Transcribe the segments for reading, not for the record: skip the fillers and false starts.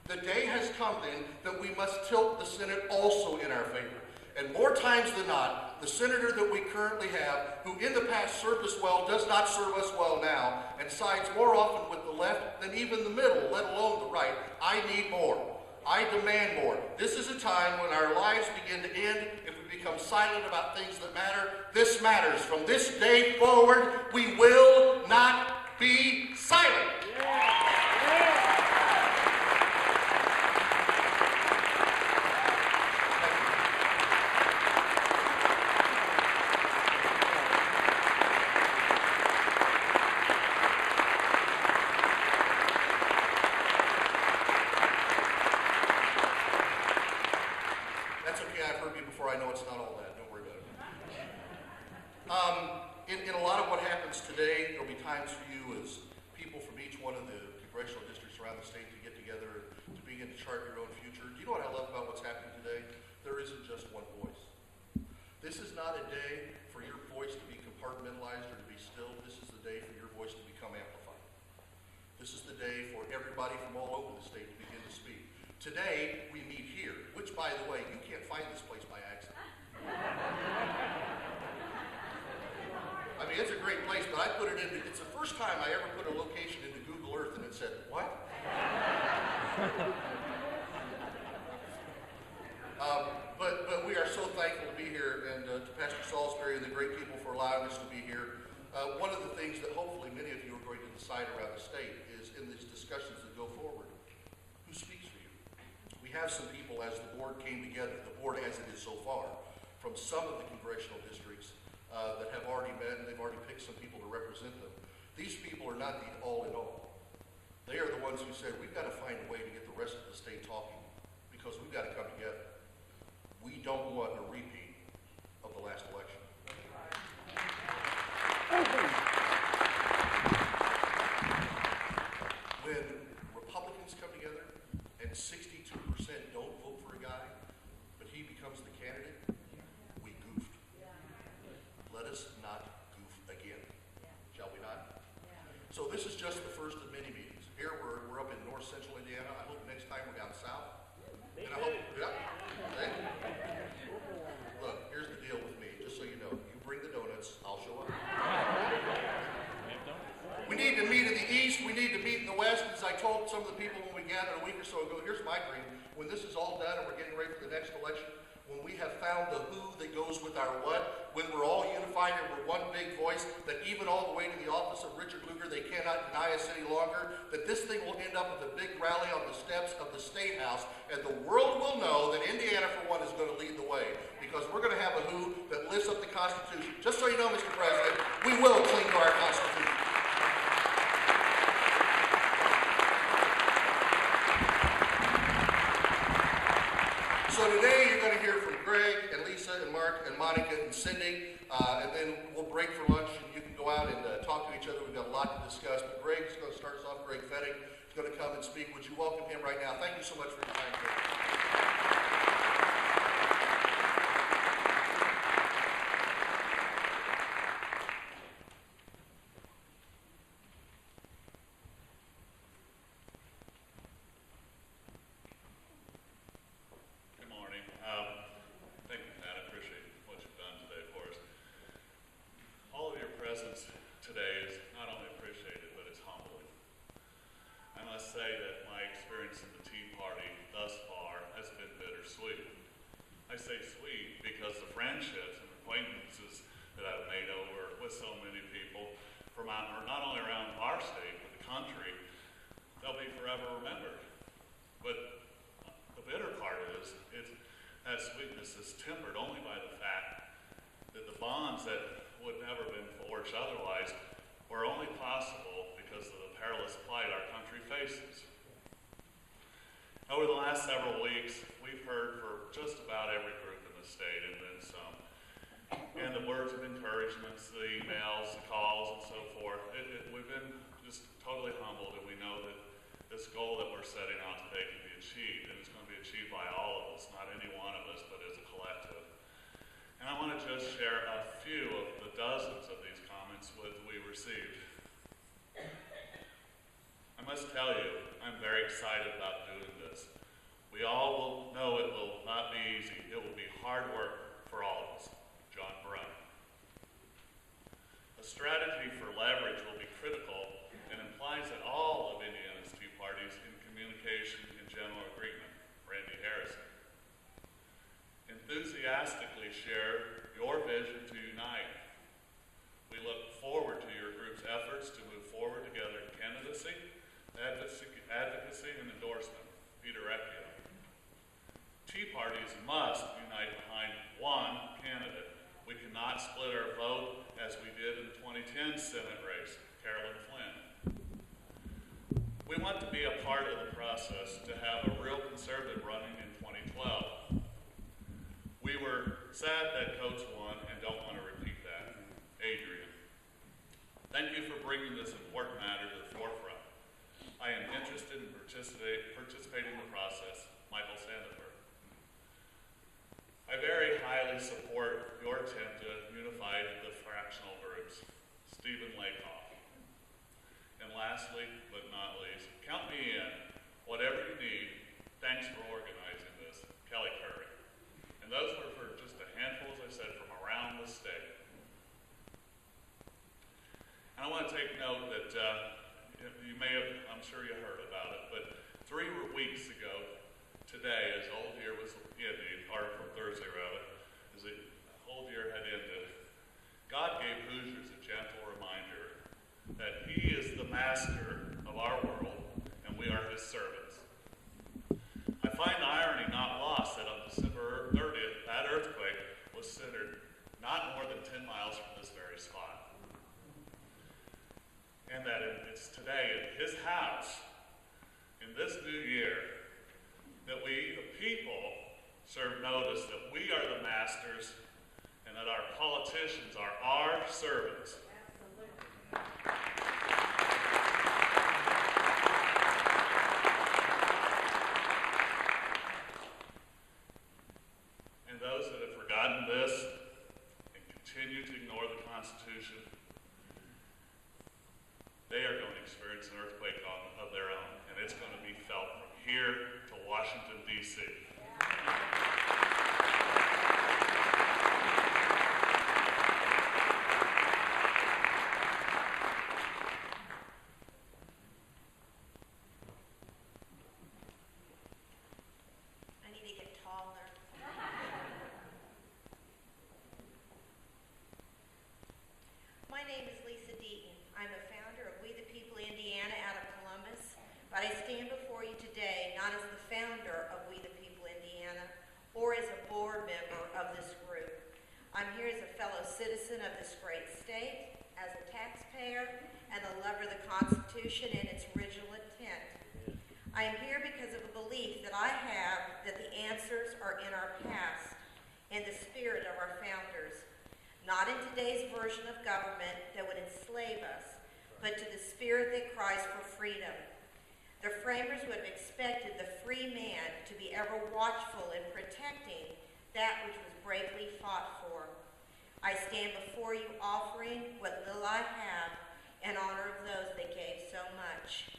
The day has come then that we must tilt the Senate also in our favor. And more times than not, the senator that we currently have, who in the past served us well, does not serve us well now, and sides more often with the left than even the middle, let alone the right. I need more. I demand more. This is a time when our lives begin to end if we become silent about things that matter. This matters. From this day forward, we will not be silent. In a lot of what happens today, there'll be times for you as people from each one of the congressional districts around the state to get together to begin to chart your own future. Do you know what I love about what's happening today? There isn't just one voice. This is not a day for your voice to be compartmentalized or to be still. This is the day for your voice to become amplified. This is the day for everybody from all over the state to begin to speak. Today, we meet here, which, by the way, you can't find this place by accident. I mean, it's a great place, but I put it into, it's the first time I ever put a location into Google Earth and it said, what? But we are so thankful to be here, and to Pastor Salisbury and the great people for allowing us to be here. One of the things that hopefully many of you are going to decide around the state is in these discussions that go forward, who speaks for you? We have some people, as the board came together, the board as it is so far, from some of the congressional districts that have already met, and they've already picked some people to represent them. These people are not the all in all. They are the ones who said, we've got to find a way to get the rest of the state talking because we've got to come together. We don't want a repeat of the last election. When Republicans come together and 62% don't vote for a guy, but he becomes the candidate, we goofed. Let us not goof again, shall we not? So this is just the first of many meetings. Here we're up in north central Indiana. I hope next time we're down south. And I hope, look, here's the deal with me, just so you know. You bring the donuts, I'll show up. We need to meet in the east, we need to meet in the west. As I told some of the people when we gathered a week or so ago, here's my dream. When this is all done and we're getting ready for the next election, when we have found the who that goes with our what, when we're all unified and we're one big voice, that even all the way to the office of Richard Lugar, they cannot deny us any longer, that this thing will end up with a big rally on the steps of the State House, and the world will know that Indiana, for one, is going to lead the way, because we're going to have a who that lifts up the Constitution. Just so you know, Mr. President, we will cling to our Constitution. So today you're going to hear from Greg and Lisa and Mark and Monica and Cindy, and then we'll break for lunch and you can go out and talk to each other. We've got a lot to discuss, but Greg's going to start us off. Greg Fetting is going to come and speak. Would you welcome him right now? Thank you so much for your time, Greg. Today is not only appreciated, but it's humbling. I must say that my experience in the Tea Party thus far has been bittersweet. I say sweet because the friendships and acquaintances that I've made over with so many people from not only around our state, but the country, they'll be forever remembered. But the bitter part is that sweetness is tempered only by the fact that the bonds that would never have been forged otherwise were only possible because of the perilous plight our country faces. Over the last several weeks, we've heard for just about every group in the state and then some. And the words of encouragement, the emails, the calls, and so forth, we've been just totally humbled, and we know that this goal that we're setting out today can be achieved, and it's going to be achieved by all of us, not any one of us, but as a collective. And I want to just share a few of the dozens of these comments we received. I'm must tell you, I'm very excited about doing this. We all will know it will not be easy. It will be hard work for all of us. John Brown. A strategy for leverage will be critical and implies that all of Indiana's Tea Parties in communication and general agreement. Randy Harrison. Enthusiastically share your vision to unite. We look forward to your group's efforts to move forward together in candidacy, advocacy, and endorsement. Peter Recchio. Tea Parties must unite behind one candidate. We cannot split our vote as we did in the 2010 Senate race, Carolyn Flynn. We want to be a part of the process to have a real conservative running in 2012. We were sad that Coates won and don't want to repeat that. Adrian. Thank you for bringing this important matter to the forefront. I am interested in participating in the process. Michael Sandifer. I very highly support your attempt to unify the fractional groups. Stephen Lakoff. And lastly, but not least, count me in. Whatever you need, thanks for organizing this. Kelly Curry. And those were for just a handful, as I said, from around the state. And I want to take note that you may have, I'm sure you heard about it, but 3 weeks ago today, as Old Year was ending, or from Thursday rather, as the whole year had ended, God gave Hoosiers a gentle reminder that He is the master of our world and we are His servants. I find the irony not lost that on December 30th, that earthquake was centered not more than 10 miles from this very spot. And that it's today in His house, in this new year, that we, the people, serve notice that we are the masters and that our politicians are our servants. And those that have forgotten this and continue to ignore the Constitution, they are going to experience an earthquake of their own, and it's going to be felt from here to Washington, D.C. I need to get taller. My name is Lisa Deaton. I'm a founder of We the People Indiana out of Columbus, but I stand before you today not as the founder of We the People Indiana or as a board member of this group. I'm here as a fellow citizen of this great state, as a taxpayer, and a lover of the Constitution and its original intent. I am here because of a belief that I have that the answers are in our past, in the spirit of our founders, not in today's version of government that would enslave us, but to the spirit that cries for freedom. The framers would have expected the free man to be ever watchful in protecting that which was bravely fought for. I stand before you offering what little I have in honor of those that gave so much.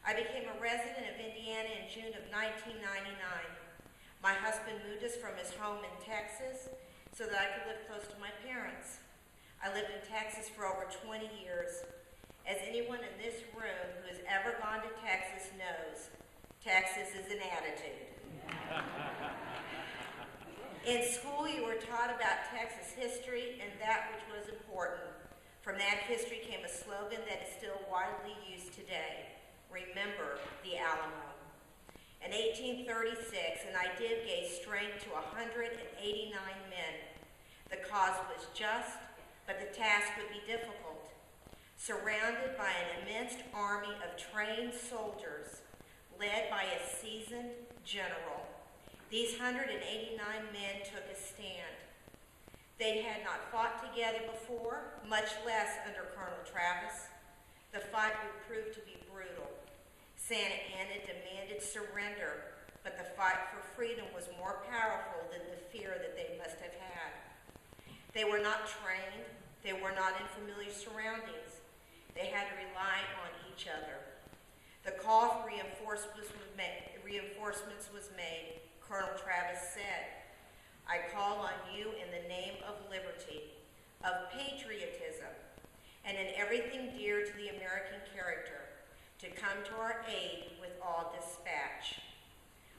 I became a resident of Indiana in June of 1999. My husband moved us from his home in Texas so that I could live close to my parents. I lived in Texas for over 20 years. As anyone in this room who has ever gone to Texas knows, Texas is an attitude. In school, you were taught about Texas history and that which was important. From that history came a slogan that is still widely used today: remember the Alamo. In 1836, an idea gave strength to 189 men. The cause was just, but the task would be difficult. Surrounded by an immense army of trained soldiers, led by a seasoned general, these 189 men took a stand. They had not fought together before, much less under Colonel Travis. The fight would prove to be brutal. Santa Anna demanded surrender, but the fight for freedom was more powerful than the fear that they must have had. They were not trained. They were not in familiar surroundings. They had to rely on each other. The call for reinforcements was made. Colonel Travis said, "I call on you in the name of liberty, of patriotism, and in everything dear to the American character, to come to our aid with all dispatch."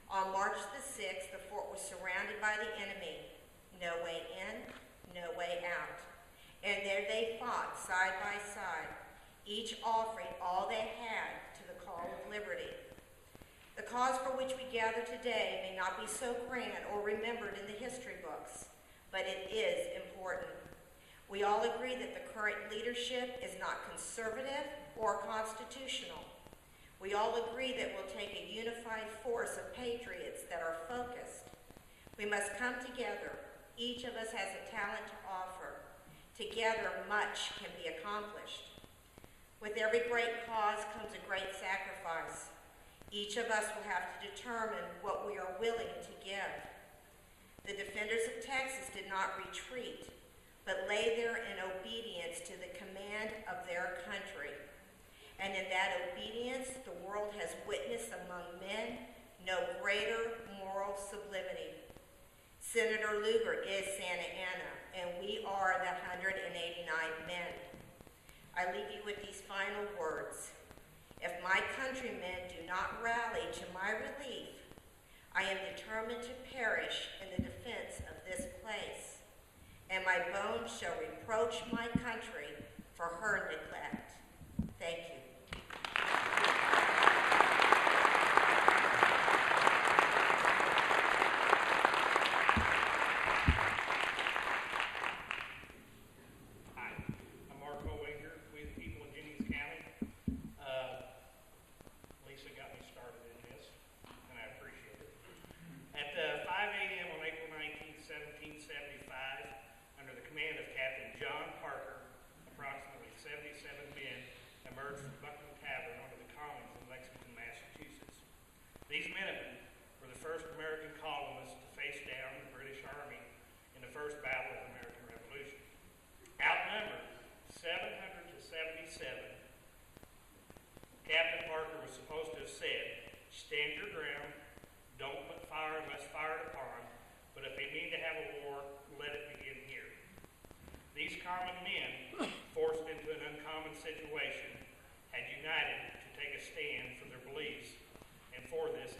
On March the 6th, the fort was surrounded by the enemy. No way in, no way out. And there they fought side by side, each offering all they had to the call of liberty. The cause for which we gather today may not be so grand or remembered in the history books, but it is important. We all agree that the current leadership is not conservative or constitutional. We all agree that we'll take a unified force of patriots that are focused. We must come together. Each of us has a talent to offer. Together, much can be accomplished. With every great cause comes a great sacrifice. Each of us will have to determine what we are willing to give. The defenders of Texas did not retreat, but lay there in obedience to the command of their country. And in that obedience, the world has witnessed among men no greater moral sublimity. Senator Lugar is Santa Anna, and we are the 189 men. I leave you with these final words. If my countrymen do not rally to my relief, I am determined to perish in the defense of this place, and my bones shall reproach my country for her neglect. Thank you. These Minutemen were the first American colonists to face down the British Army in the first battle of the American Revolution. Outnumbered 700 to 77, Captain Parker was supposed to have said, "Stand your ground, don't put fire unless fired upon, but if they mean to have a war, let it begin here." These common men, forced into an uncommon situation, had united to take a stand for their beliefs and for this